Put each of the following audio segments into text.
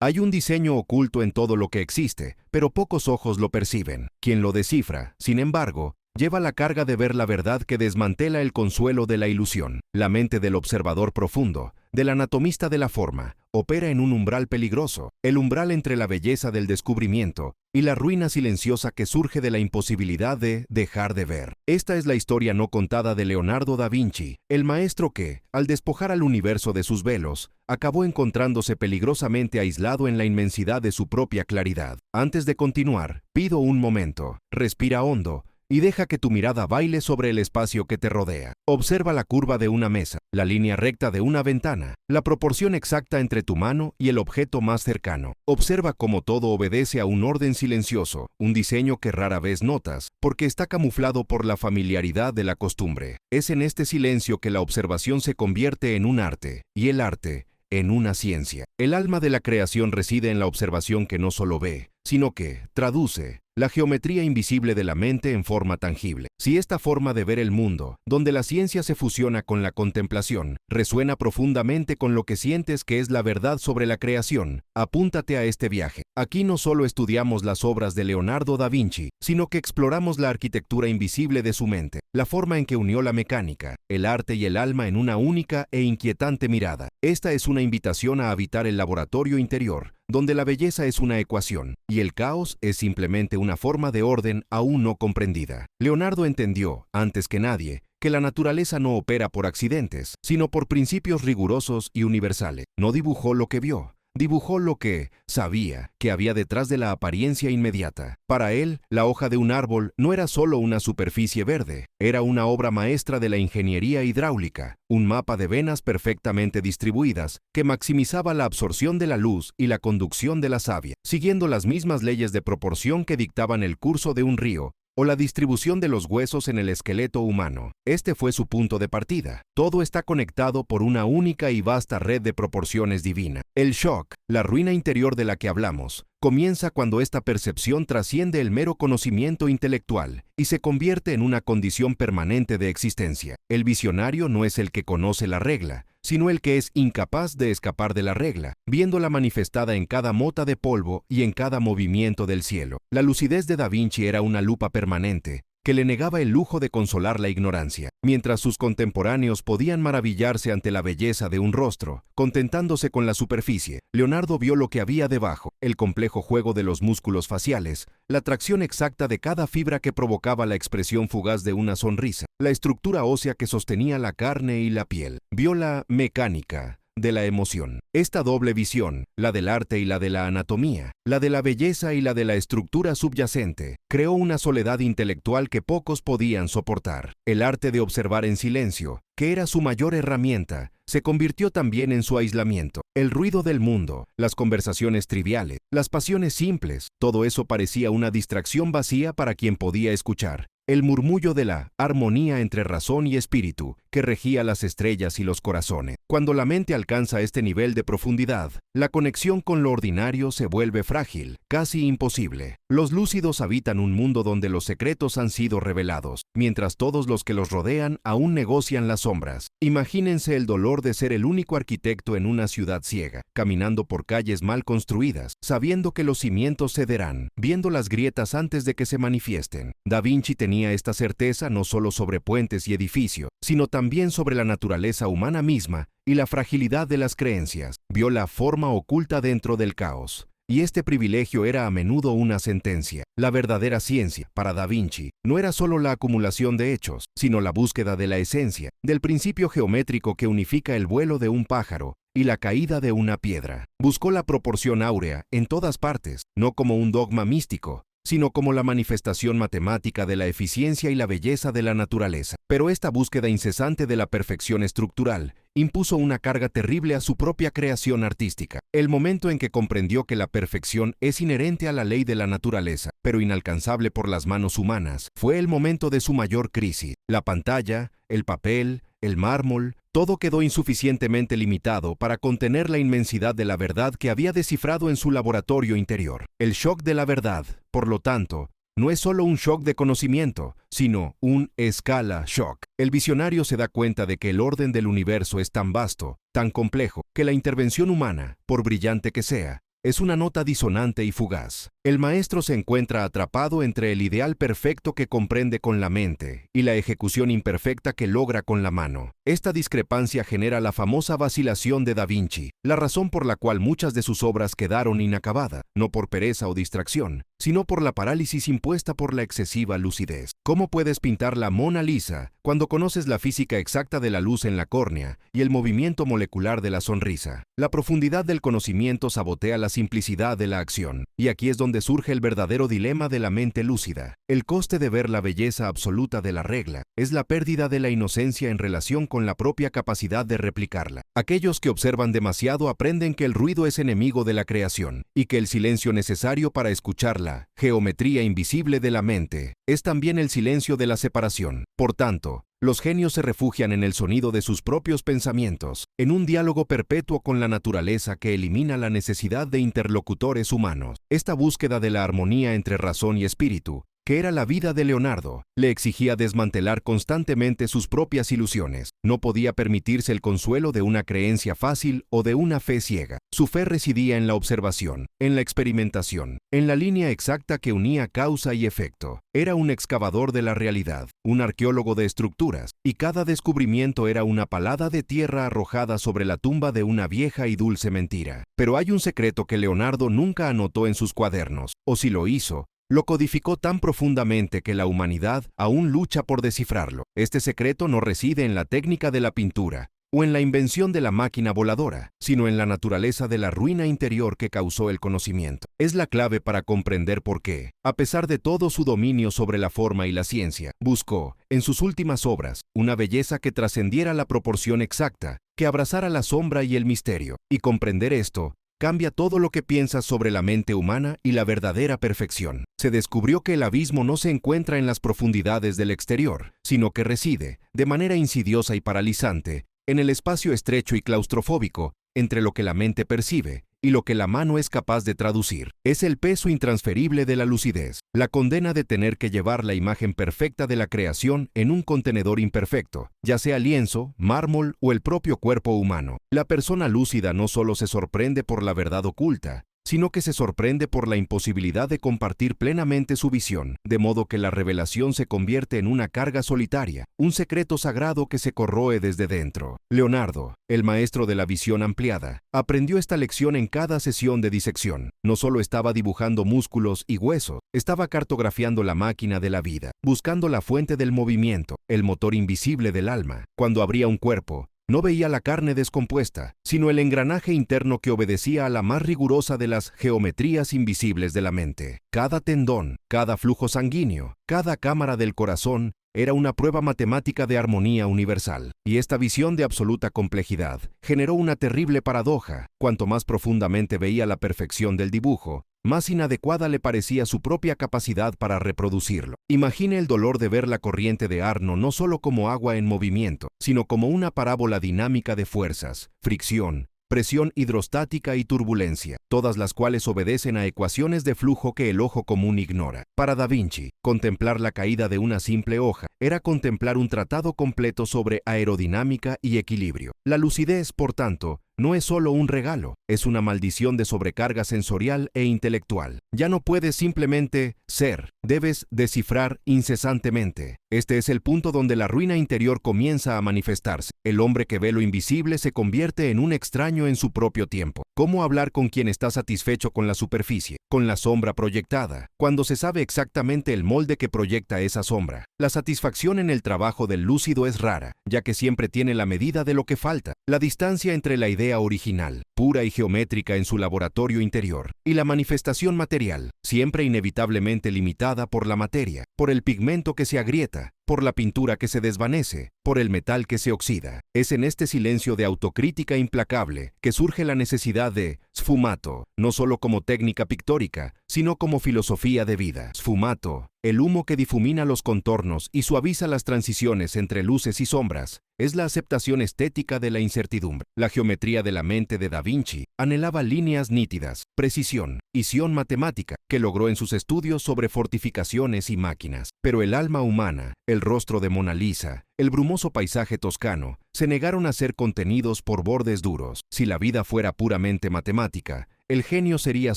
Hay un diseño oculto en todo lo que existe, pero pocos ojos lo perciben. Quien lo descifra, sin embargo, lleva la carga de ver la verdad que desmantela el consuelo de la ilusión. La mente del observador profundo, del anatomista de la forma, opera en un umbral peligroso, el umbral entre la belleza del descubrimiento y la ruina silenciosa que surge de la imposibilidad de dejar de ver. Esta es la historia no contada de Leonardo da Vinci, el maestro que, al despojar al universo de sus velos, acabó encontrándose peligrosamente aislado en la inmensidad de su propia claridad. Antes de continuar, pido un momento, respira hondo, y deja que tu mirada baile sobre el espacio que te rodea. Observa la curva de una mesa, la línea recta de una ventana, la proporción exacta entre tu mano y el objeto más cercano. Observa cómo todo obedece a un orden silencioso, un diseño que rara vez notas, porque está camuflado por la familiaridad de la costumbre. Es en este silencio que la observación se convierte en un arte, y el arte en una ciencia. El alma de la creación reside en la observación que no solo ve, sino que traduce la geometría invisible de la mente en forma tangible. Si esta forma de ver el mundo, donde la ciencia se fusiona con la contemplación, resuena profundamente con lo que sientes que es la verdad sobre la creación, apúntate a este viaje. Aquí no solo estudiamos las obras de Leonardo da Vinci, sino que exploramos la arquitectura invisible de su mente, la forma en que unió la mecánica, el arte y el alma en una única e inquietante mirada. Esta es una invitación a habitar el laboratorio interior, donde la belleza es una ecuación y el caos es simplemente una forma de orden aún no comprendida. Leonardo entendió, antes que nadie, que la naturaleza no opera por accidentes, sino por principios rigurosos y universales. No dibujó lo que vio, dibujó lo que sabía que había detrás de la apariencia inmediata. Para él, la hoja de un árbol no era solo una superficie verde, era una obra maestra de la ingeniería hidráulica, un mapa de venas perfectamente distribuidas que maximizaba la absorción de la luz y la conducción de la savia, siguiendo las mismas leyes de proporción que dictaban el curso de un río o la distribución de los huesos en el esqueleto humano. Este fue su punto de partida. Todo está conectado por una única y vasta red de proporciones divina. El shock, la ruina interior de la que hablamos, comienza cuando esta percepción trasciende el mero conocimiento intelectual y se convierte en una condición permanente de existencia. El visionario no es el que conoce la regla, sino el que es incapaz de escapar de la regla, viéndola manifestada en cada mota de polvo y en cada movimiento del cielo. La lucidez de Da Vinci era una lupa permanente, que le negaba el lujo de consolar la ignorancia. Mientras sus contemporáneos podían maravillarse ante la belleza de un rostro, contentándose con la superficie, Leonardo vio lo que había debajo, el complejo juego de los músculos faciales, la tracción exacta de cada fibra que provocaba la expresión fugaz de una sonrisa, la estructura ósea que sostenía la carne y la piel. Vio la mecánica de la emoción. Esta doble visión, la del arte y la de la anatomía, la de la belleza y la de la estructura subyacente, creó una soledad intelectual que pocos podían soportar. El arte de observar en silencio, que era su mayor herramienta, se convirtió también en su aislamiento. El ruido del mundo, las conversaciones triviales, las pasiones simples, todo eso parecía una distracción vacía para quien podía escuchar. El murmullo de la armonía entre razón y espíritu que regía las estrellas y los corazones. Cuando la mente alcanza este nivel de profundidad, la conexión con lo ordinario se vuelve frágil, casi imposible. Los lúcidos habitan un mundo donde los secretos han sido revelados, mientras todos los que los rodean aún negocian las sombras. Imagínense el dolor de ser el único arquitecto en una ciudad ciega, caminando por calles mal construidas, sabiendo que los cimientos cederán, viendo las grietas antes de que se manifiesten. Da Vinci tenía esta certeza no solo sobre puentes y edificios, sino también sobre la naturaleza humana misma y la fragilidad de las creencias. Vio la forma oculta dentro del caos. Y este privilegio era a menudo una sentencia. La verdadera ciencia, para Da Vinci, no era solo la acumulación de hechos, sino la búsqueda de la esencia, del principio geométrico que unifica el vuelo de un pájaro y la caída de una piedra. Buscó la proporción áurea en todas partes, no como un dogma místico, sino como la manifestación matemática de la eficiencia y la belleza de la naturaleza. Pero esta búsqueda incesante de la perfección estructural impuso una carga terrible a su propia creación artística. El momento en que comprendió que la perfección es inherente a la ley de la naturaleza, pero inalcanzable por las manos humanas, fue el momento de su mayor crisis. La pantalla, el papel, el mármol, todo quedó insuficientemente limitado para contener la inmensidad de la verdad que había descifrado en su laboratorio interior. El shock de la verdad, por lo tanto, no es solo un shock de conocimiento, sino un escala shock. El visionario se da cuenta de que el orden del universo es tan vasto, tan complejo, que la intervención humana, por brillante que sea, Es una nota disonante y fugaz. El maestro se encuentra atrapado entre el ideal perfecto que comprende con la mente y la ejecución imperfecta que logra con la mano. Esta discrepancia genera la famosa vacilación de Da Vinci, la razón por la cual muchas de sus obras quedaron inacabadas, no por pereza o distracción, sino por la parálisis impuesta por la excesiva lucidez. ¿Cómo puedes pintar la Mona Lisa cuando conoces la física exacta de la luz en la córnea y el movimiento molecular de la sonrisa? La profundidad del conocimiento sabotea la simplicidad de la acción, y aquí es donde surge el verdadero dilema de la mente lúcida. El coste de ver la belleza absoluta de la regla es la pérdida de la inocencia en relación con la propia capacidad de replicarla. Aquellos que observan demasiado aprenden que el ruido es enemigo de la creación y que el silencio necesario para escuchar la geometría invisible de la mente es también el silencio de la separación. Por tanto, los genios se refugian en el sonido de sus propios pensamientos, en un diálogo perpetuo con la naturaleza que elimina la necesidad de interlocutores humanos. Esta búsqueda de la armonía entre razón y espíritu, que era la vida de Leonardo, le exigía desmantelar constantemente sus propias ilusiones. No podía permitirse el consuelo de una creencia fácil o de una fe ciega. Su fe residía en la observación, en la experimentación, en la línea exacta que unía causa y efecto. Era un excavador de la realidad, un arqueólogo de estructuras, y cada descubrimiento era una palada de tierra arrojada sobre la tumba de una vieja y dulce mentira. Pero hay un secreto que Leonardo nunca anotó en sus cuadernos, o si lo hizo, lo codificó tan profundamente que la humanidad aún lucha por descifrarlo. Este secreto no reside en la técnica de la pintura o en la invención de la máquina voladora, sino en la naturaleza de la ruina interior que causó el conocimiento. Es la clave para comprender por qué, a pesar de todo su dominio sobre la forma y la ciencia, buscó, en sus últimas obras, una belleza que trascendiera la proporción exacta, que abrazara la sombra y el misterio. Y comprender esto cambia todo lo que piensas sobre la mente humana y la verdadera perfección. Se descubrió que el abismo no se encuentra en las profundidades del exterior, sino que reside, de manera insidiosa y paralizante, en el espacio estrecho y claustrofóbico entre lo que la mente percibe y lo que la mano es capaz de traducir. Es el peso intransferible de la lucidez, la condena de tener que llevar la imagen perfecta de la creación en un contenedor imperfecto, ya sea lienzo, mármol o el propio cuerpo humano. La persona lúcida no solo se sorprende por la verdad oculta, sino que se sorprende por la imposibilidad de compartir plenamente su visión, de modo que la revelación se convierte en una carga solitaria, un secreto sagrado que se corroe desde dentro. Leonardo, el maestro de la visión ampliada, aprendió esta lección en cada sesión de disección. No solo estaba dibujando músculos y huesos, estaba cartografiando la máquina de la vida, buscando la fuente del movimiento, el motor invisible del alma. Cuando abría un cuerpo, no veía la carne descompuesta, sino el engranaje interno que obedecía a la más rigurosa de las geometrías invisibles de la mente. Cada tendón, cada flujo sanguíneo, cada cámara del corazón era una prueba matemática de armonía universal. Y esta visión de absoluta complejidad generó una terrible paradoja. Cuanto más profundamente veía la perfección del dibujo, más inadecuada le parecía su propia capacidad para reproducirlo. Imagine el dolor de ver la corriente de Arno no solo como agua en movimiento, sino como una parábola dinámica de fuerzas, fricción, presión hidrostática y turbulencia, todas las cuales obedecen a ecuaciones de flujo que el ojo común ignora. Para Da Vinci, contemplar la caída de una simple hoja era contemplar un tratado completo sobre aerodinámica y equilibrio. La lucidez, por tanto, no es solo un regalo, es una maldición de sobrecarga sensorial e intelectual. Ya no puedes simplemente ser, debes descifrar incesantemente. Este es el punto donde la ruina interior comienza a manifestarse. El hombre que ve lo invisible se convierte en un extraño en su propio tiempo. ¿Cómo hablar con quien está satisfecho con la superficie, con la sombra proyectada, cuando se sabe exactamente el molde que proyecta esa sombra? La satisfacción en el trabajo del lúcido es rara, ya que siempre tiene la medida de lo que falta. La distancia entre la idea original, pura y geométrica en su laboratorio interior, y la manifestación material, siempre inevitablemente limitada por la materia, por el pigmento que se agrieta, por la pintura que se desvanece, por el metal que se oxida. Es en este silencio de autocrítica implacable que surge la necesidad de sfumato, no solo como técnica pictórica, sino como filosofía de vida. Sfumato, el humo que difumina los contornos y suaviza las transiciones entre luces y sombras, es la aceptación estética de la incertidumbre. La geometría de la mente de Da Vinci anhelaba líneas nítidas, precisión, visión matemática, que logró en sus estudios sobre fortificaciones y máquinas. Pero el alma humana, el rostro de Mona Lisa, el brumoso paisaje toscano, se negaron a ser contenidos por bordes duros. Si la vida fuera puramente matemática, el genio sería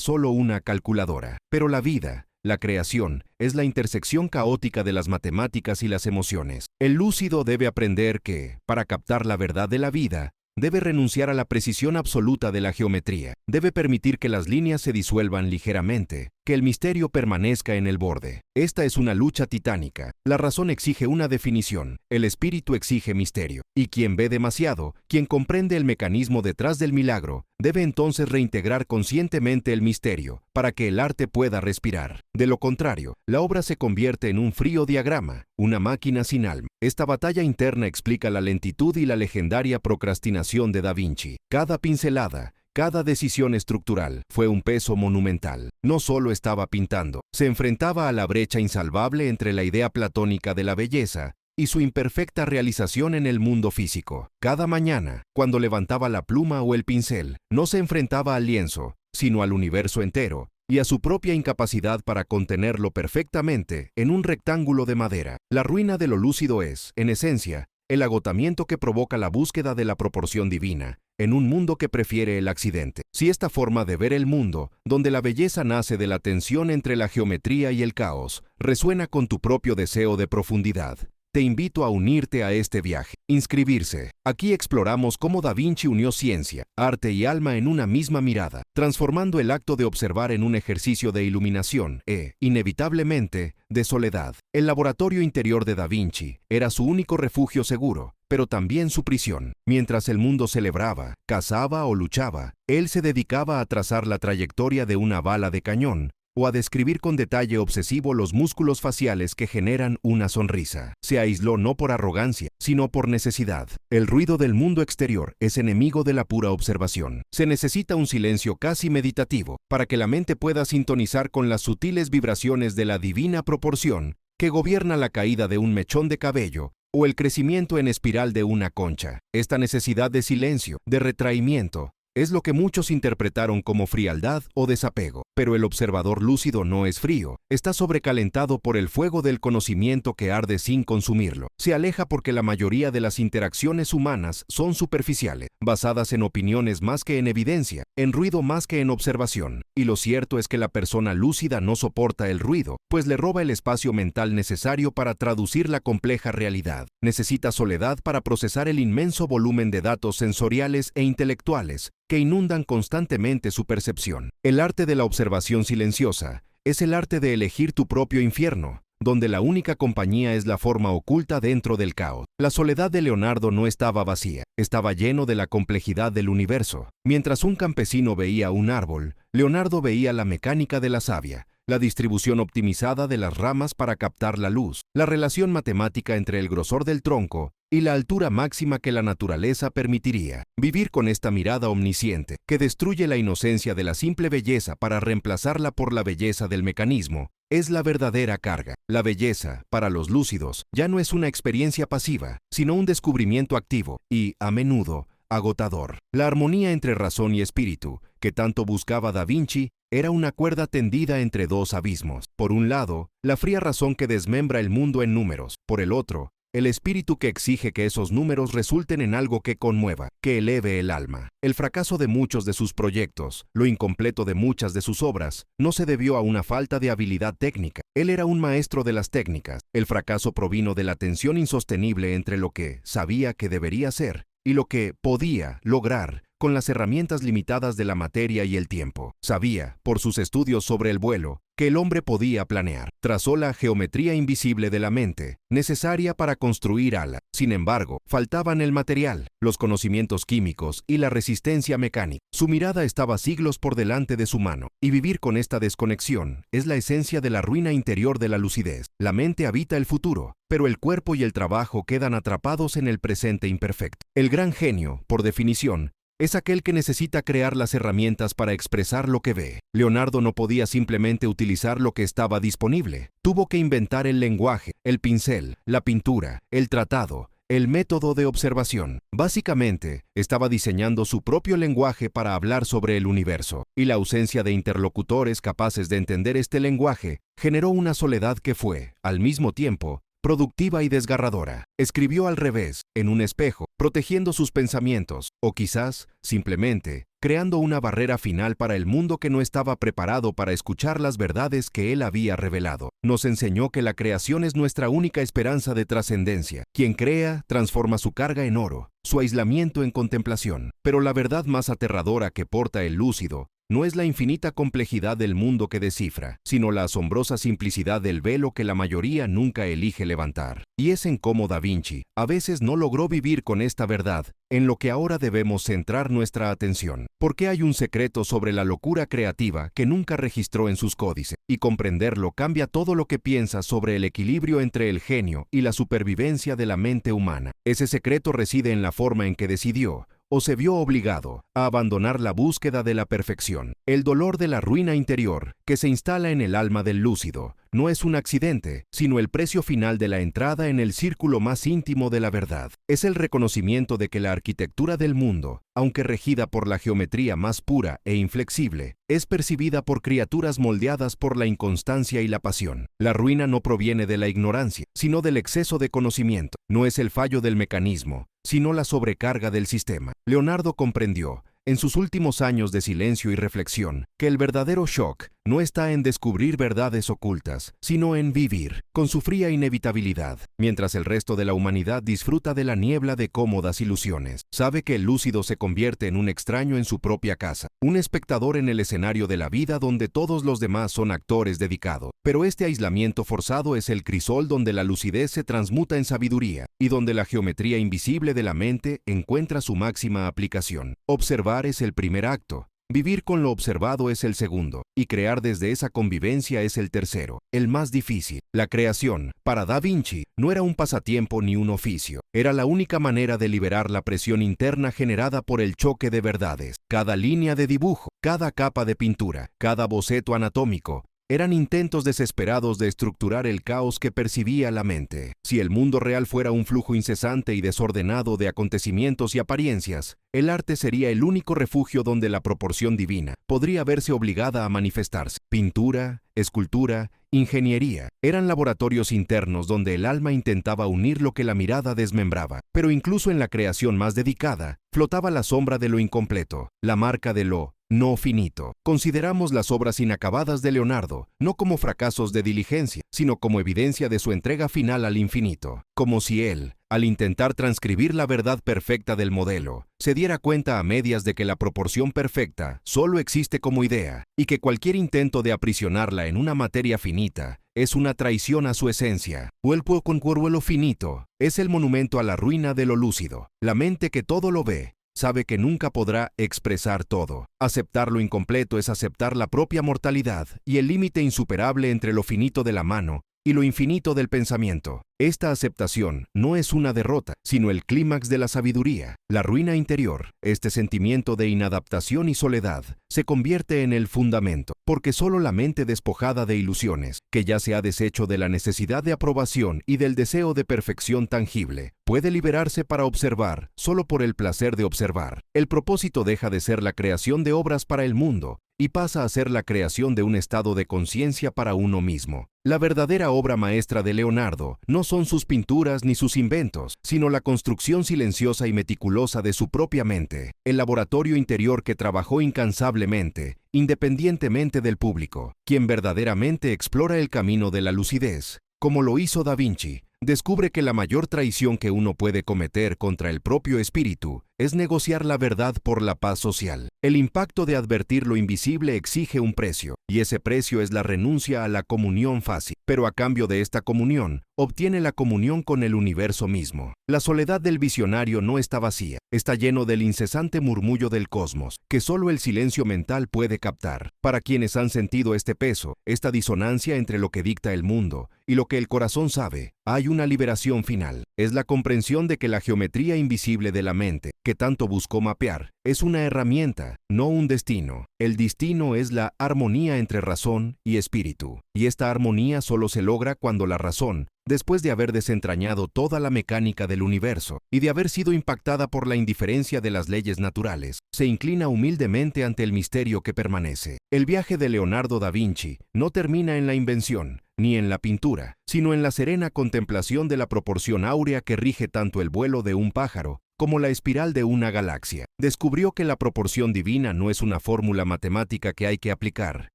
solo una calculadora. Pero la vida, la creación, es la intersección caótica de las matemáticas y las emociones. El lúcido debe aprender que, para captar la verdad de la vida, debe renunciar a la precisión absoluta de la geometría. Debe permitir que las líneas se disuelvan ligeramente, que el misterio permanezca en el borde. Esta es una lucha titánica. La razón exige una definición, el espíritu exige misterio. Y quien ve demasiado, quien comprende el mecanismo detrás del milagro, debe entonces reintegrar conscientemente el misterio, para que el arte pueda respirar. De lo contrario, la obra se convierte en un frío diagrama, una máquina sin alma. Esta batalla interna explica la lentitud y la legendaria procrastinación de Da Vinci. Cada pincelada, cada decisión estructural fue un peso monumental. No solo estaba pintando, se enfrentaba a la brecha insalvable entre la idea platónica de la belleza y su imperfecta realización en el mundo físico. Cada mañana, cuando levantaba la pluma o el pincel, no se enfrentaba al lienzo, sino al universo entero, y a su propia incapacidad para contenerlo perfectamente en un rectángulo de madera. La ruina de lo lúcido es, en esencia, el agotamiento que provoca la búsqueda de la proporción divina, en un mundo que prefiere el accidente. Si esta forma de ver el mundo, donde la belleza nace de la tensión entre la geometría y el caos, resuena con tu propio deseo de profundidad, te invito a unirte a este viaje. Inscribirse. Aquí exploramos cómo Da Vinci unió ciencia, arte y alma en una misma mirada, transformando el acto de observar en un ejercicio de iluminación e, inevitablemente, de soledad. El laboratorio interior de Da Vinci era su único refugio seguro, pero también su prisión. Mientras el mundo celebraba, cazaba o luchaba, él se dedicaba a trazar la trayectoria de una bala de cañón, o a describir con detalle obsesivo los músculos faciales que generan una sonrisa. Se aisló no por arrogancia, sino por necesidad. El ruido del mundo exterior es enemigo de la pura observación. Se necesita un silencio casi meditativo para que la mente pueda sintonizar con las sutiles vibraciones de la divina proporción que gobierna la caída de un mechón de cabello o el crecimiento en espiral de una concha. Esta necesidad de silencio, de retraimiento, es lo que muchos interpretaron como frialdad o desapego. Pero el observador lúcido no es frío, está sobrecalentado por el fuego del conocimiento que arde sin consumirlo. Se aleja porque la mayoría de las interacciones humanas son superficiales, basadas en opiniones más que en evidencia, en ruido más que en observación. Y lo cierto es que la persona lúcida no soporta el ruido, pues le roba el espacio mental necesario para traducir la compleja realidad. Necesita soledad para procesar el inmenso volumen de datos sensoriales e intelectuales que inundan constantemente su percepción. El arte de la observación silenciosa es el arte de elegir tu propio infierno, donde la única compañía es la forma oculta dentro del caos. La soledad de Leonardo no estaba vacía, estaba lleno de la complejidad del universo. Mientras un campesino veía un árbol, Leonardo veía la mecánica de la savia, la distribución optimizada de las ramas para captar la luz, la relación matemática entre el grosor del tronco y la altura máxima que la naturaleza permitiría. Vivir con esta mirada omnisciente, que destruye la inocencia de la simple belleza para reemplazarla por la belleza del mecanismo, es la verdadera carga. La belleza, para los lúcidos, ya no es una experiencia pasiva, sino un descubrimiento activo y, a menudo, agotador. La armonía entre razón y espíritu, que tanto buscaba Da Vinci, era una cuerda tendida entre dos abismos. Por un lado, la fría razón que desmembra el mundo en números. Por el otro, el espíritu que exige que esos números resulten en algo que conmueva, que eleve el alma. El fracaso de muchos de sus proyectos, lo incompleto de muchas de sus obras, no se debió a una falta de habilidad técnica. Él era un maestro de las técnicas. El fracaso provino de la tensión insostenible entre lo que sabía que debería ser y lo que podía lograr con las herramientas limitadas de la materia y el tiempo. Sabía, por sus estudios sobre el vuelo, que el hombre podía planear. Trazó la geometría invisible de la mente, necesaria para construir alas. Sin embargo, faltaban el material, los conocimientos químicos y la resistencia mecánica. Su mirada estaba siglos por delante de su mano, y vivir con esta desconexión es la esencia de la ruina interior de la lucidez. La mente habita el futuro, pero el cuerpo y el trabajo quedan atrapados en el presente imperfecto. El gran genio, por definición, es aquel que necesita crear las herramientas para expresar lo que ve. Leonardo no podía simplemente utilizar lo que estaba disponible. Tuvo que inventar el lenguaje, el pincel, la pintura, el tratado, el método de observación. Básicamente, estaba diseñando su propio lenguaje para hablar sobre el universo, y la ausencia de interlocutores capaces de entender este lenguaje generó una soledad que fue, al mismo tiempo, productiva y desgarradora. Escribió al revés, en un espejo, protegiendo sus pensamientos, o quizás, simplemente, creando una barrera final para el mundo que no estaba preparado para escuchar las verdades que él había revelado. Nos enseñó que la creación es nuestra única esperanza de trascendencia. Quien crea, transforma su carga en oro, su aislamiento en contemplación. Pero la verdad más aterradora que porta el lúcido no es la infinita complejidad del mundo que descifra, sino la asombrosa simplicidad del velo que la mayoría nunca elige levantar. Y es en cómo Da Vinci a veces no logró vivir con esta verdad, en lo que ahora debemos centrar nuestra atención. Porque hay un secreto sobre la locura creativa que nunca registró en sus códices, y comprenderlo cambia todo lo que piensa sobre el equilibrio entre el genio y la supervivencia de la mente humana. Ese secreto reside en la forma en que decidió, o se vio obligado, a abandonar la búsqueda de la perfección. El dolor de la ruina interior, que se instala en el alma del lúcido, no es un accidente, sino el precio final de la entrada en el círculo más íntimo de la verdad. Es el reconocimiento de que la arquitectura del mundo, aunque regida por la geometría más pura e inflexible, es percibida por criaturas moldeadas por la inconstancia y la pasión. La ruina no proviene de la ignorancia, sino del exceso de conocimiento. No es el fallo del mecanismo, sino la sobrecarga del sistema. Leonardo comprendió, en sus últimos años de silencio y reflexión, que el verdadero shock no está en descubrir verdades ocultas, sino en vivir, con su fría inevitabilidad, mientras el resto de la humanidad disfruta de la niebla de cómodas ilusiones. Sabe que el lúcido se convierte en un extraño en su propia casa, un espectador en el escenario de la vida donde todos los demás son actores dedicados. Pero este aislamiento forzado es el crisol donde la lucidez se transmuta en sabiduría, y donde la geometría invisible de la mente encuentra su máxima aplicación. Observar es el primer acto. Vivir con lo observado es el segundo, y crear desde esa convivencia es el tercero, el más difícil. La creación, para Da Vinci, no era un pasatiempo ni un oficio. Era la única manera de liberar la presión interna generada por el choque de verdades. Cada línea de dibujo, cada capa de pintura, cada boceto anatómico, eran intentos desesperados de estructurar el caos que percibía la mente. Si el mundo real fuera un flujo incesante y desordenado de acontecimientos y apariencias, el arte sería el único refugio donde la proporción divina podría verse obligada a manifestarse. Pintura, escultura, ingeniería, eran laboratorios internos donde el alma intentaba unir lo que la mirada desmembraba. Pero incluso en la creación más dedicada, flotaba la sombra de lo incompleto, la marca de lo no finito. Consideramos las obras inacabadas de Leonardo no como fracasos de diligencia, sino como evidencia de su entrega final al infinito. Como si él, al intentar transcribir la verdad perfecta del modelo, se diera cuenta a medias de que la proporción perfecta solo existe como idea, y que cualquier intento de aprisionarla en una materia finita es una traición a su esencia. Vuelvo con lo finito, es el monumento a la ruina de lo lúcido. La mente que todo lo ve, sabe que nunca podrá expresar todo. Aceptar lo incompleto es aceptar la propia mortalidad y el límite insuperable entre lo finito de la mano y lo infinito del pensamiento. Esta aceptación no es una derrota, sino el clímax de la sabiduría. La ruina interior, este sentimiento de inadaptación y soledad, se convierte en el fundamento, porque solo la mente despojada de ilusiones, que ya se ha deshecho de la necesidad de aprobación y del deseo de perfección tangible, puede liberarse para observar solo por el placer de observar. El propósito deja de ser la creación de obras para el mundo y pasa a ser la creación de un estado de conciencia para uno mismo. La verdadera obra maestra de Leonardo no son sus pinturas ni sus inventos, sino la construcción silenciosa y meticulosa de su propia mente, el laboratorio interior que trabajó incansablemente, independientemente del público, quien verdaderamente explora el camino de la lucidez, como lo hizo Da Vinci. Descubre que la mayor traición que uno puede cometer contra el propio espíritu es negociar la verdad por la paz social. El impacto de advertir lo invisible exige un precio, y ese precio es la renuncia a la comunión fácil. Pero a cambio de esta comunión, obtiene la comunión con el universo mismo. La soledad del visionario no está vacía, está lleno del incesante murmullo del cosmos, que solo el silencio mental puede captar. Para quienes han sentido este peso, esta disonancia entre lo que dicta el mundo y lo que el corazón sabe, hay una liberación final. Es la comprensión de que la geometría invisible de la mente, que tanto buscó mapear, es una herramienta, no un destino. El destino es la armonía entre razón y espíritu, y esta armonía solo se logra cuando la razón, después de haber desentrañado toda la mecánica del universo y de haber sido impactada por la indiferencia de las leyes naturales, se inclina humildemente ante el misterio que permanece. El viaje de Leonardo da Vinci no termina en la invención, ni en la pintura, sino en la serena contemplación de la proporción áurea que rige tanto el vuelo de un pájaro como la espiral de una galaxia. Descubrió que la proporción divina no es una fórmula matemática que hay que aplicar,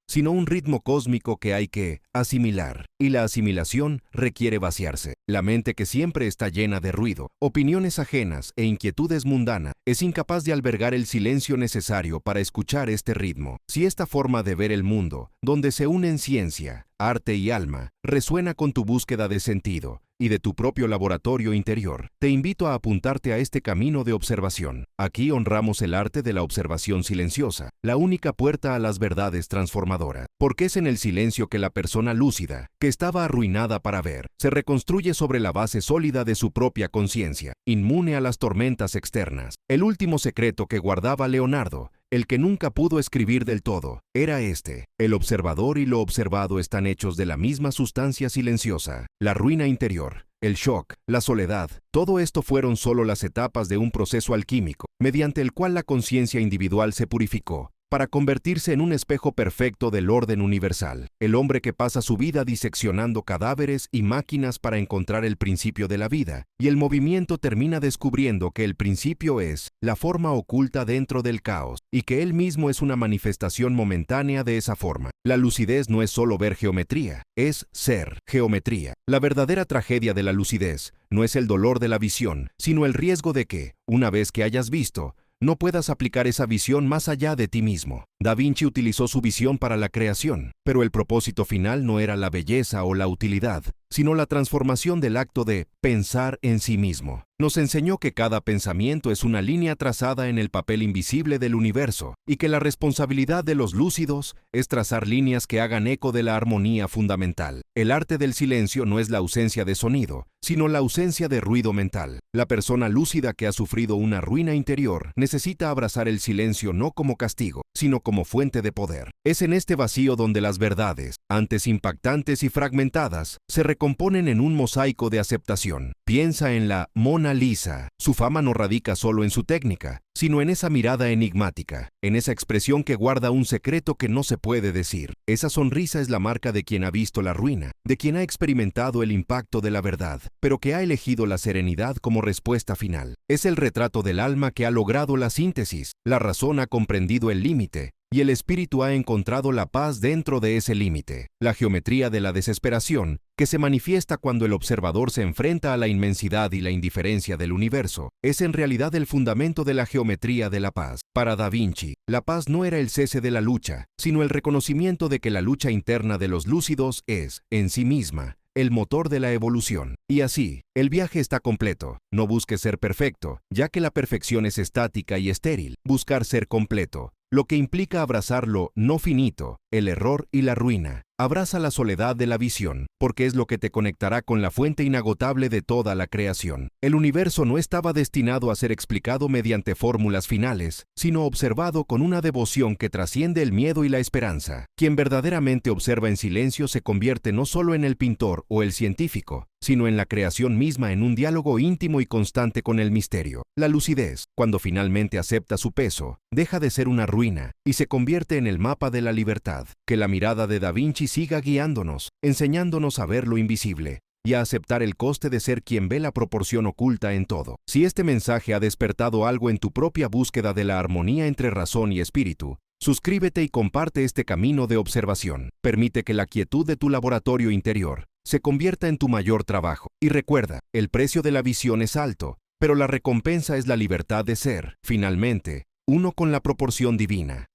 sino un ritmo cósmico que hay que asimilar. Y la asimilación requiere vaciarse. La mente, que siempre está llena de ruido, opiniones ajenas e inquietudes mundanas, es incapaz de albergar el silencio necesario para escuchar este ritmo. Si esta forma de ver el mundo, donde se unen ciencia, arte y alma, resuena con tu búsqueda de sentido y de tu propio laboratorio interior, te invito a apuntarte a este camino de observación. Aquí honramos el arte de la observación silenciosa, la única puerta a las verdades transformadoras. Porque es en el silencio que la persona lúcida, que estaba arruinada para ver, se reconstruye sobre la base sólida de su propia conciencia, inmune a las tormentas externas. El último secreto que guardaba Leonardo, el que nunca pudo escribir del todo, era este: el observador y lo observado están hechos de la misma sustancia silenciosa. La ruina interior, el shock, la soledad, todo esto fueron solo las etapas de un proceso alquímico, mediante el cual la conciencia individual se purificó, para convertirse en un espejo perfecto del orden universal. El hombre que pasa su vida diseccionando cadáveres y máquinas para encontrar el principio de la vida, y el movimiento termina descubriendo que el principio es la forma oculta dentro del caos, y que él mismo es una manifestación momentánea de esa forma. La lucidez no es solo ver geometría, es ser geometría. La verdadera tragedia de la lucidez no es el dolor de la visión, sino el riesgo de que, una vez que hayas visto, no puedas aplicar esa visión más allá de ti mismo. Da Vinci utilizó su visión para la creación, pero el propósito final no era la belleza o la utilidad, sino la transformación del acto de pensar en sí mismo. Nos enseñó que cada pensamiento es una línea trazada en el papel invisible del universo, y que la responsabilidad de los lúcidos es trazar líneas que hagan eco de la armonía fundamental. El arte del silencio no es la ausencia de sonido, sino la ausencia de ruido mental. La persona lúcida que ha sufrido una ruina interior necesita abrazar el silencio no como castigo, sino como fuente de poder. Es en este vacío donde las verdades, antes impactantes y fragmentadas, se recomponen en un mosaico de aceptación. Piensa en la Mona Lisa. Su fama no radica solo en su técnica, sino en esa mirada enigmática, en esa expresión que guarda un secreto que no se puede decir. Esa sonrisa es la marca de quien ha visto la ruina, de quien ha experimentado el impacto de la verdad, pero que ha elegido la serenidad como respuesta final. Es el retrato del alma que ha logrado la síntesis. La razón ha comprendido el límite, y el espíritu ha encontrado la paz dentro de ese límite. La geometría de la desesperación, que se manifiesta cuando el observador se enfrenta a la inmensidad y la indiferencia del universo, es en realidad el fundamento de la geometría de la paz. Para Da Vinci, la paz no era el cese de la lucha, sino el reconocimiento de que la lucha interna de los lúcidos es, en sí misma, el motor de la evolución. Y así, el viaje está completo. No busques ser perfecto, ya que la perfección es estática y estéril. Buscar ser completo, lo que implica abrazar lo no finito, el error y la ruina. Abraza la soledad de la visión, porque es lo que te conectará con la fuente inagotable de toda la creación. El universo no estaba destinado a ser explicado mediante fórmulas finales, sino observado con una devoción que trasciende el miedo y la esperanza. Quien verdaderamente observa en silencio se convierte no solo en el pintor o el científico, sino en la creación misma, en un diálogo íntimo y constante con el misterio. La lucidez, cuando finalmente acepta su peso, deja de ser una ruina y se convierte en el mapa de la libertad. Que la mirada de Da Vinci siga guiándonos, enseñándonos a ver lo invisible y a aceptar el coste de ser quien ve la proporción oculta en todo. Si este mensaje ha despertado algo en tu propia búsqueda de la armonía entre razón y espíritu, suscríbete y comparte este camino de observación. Permite que la quietud de tu laboratorio interior se convierta en tu mayor trabajo. Y recuerda, el precio de la visión es alto, pero la recompensa es la libertad de ser, finalmente, uno con la proporción divina.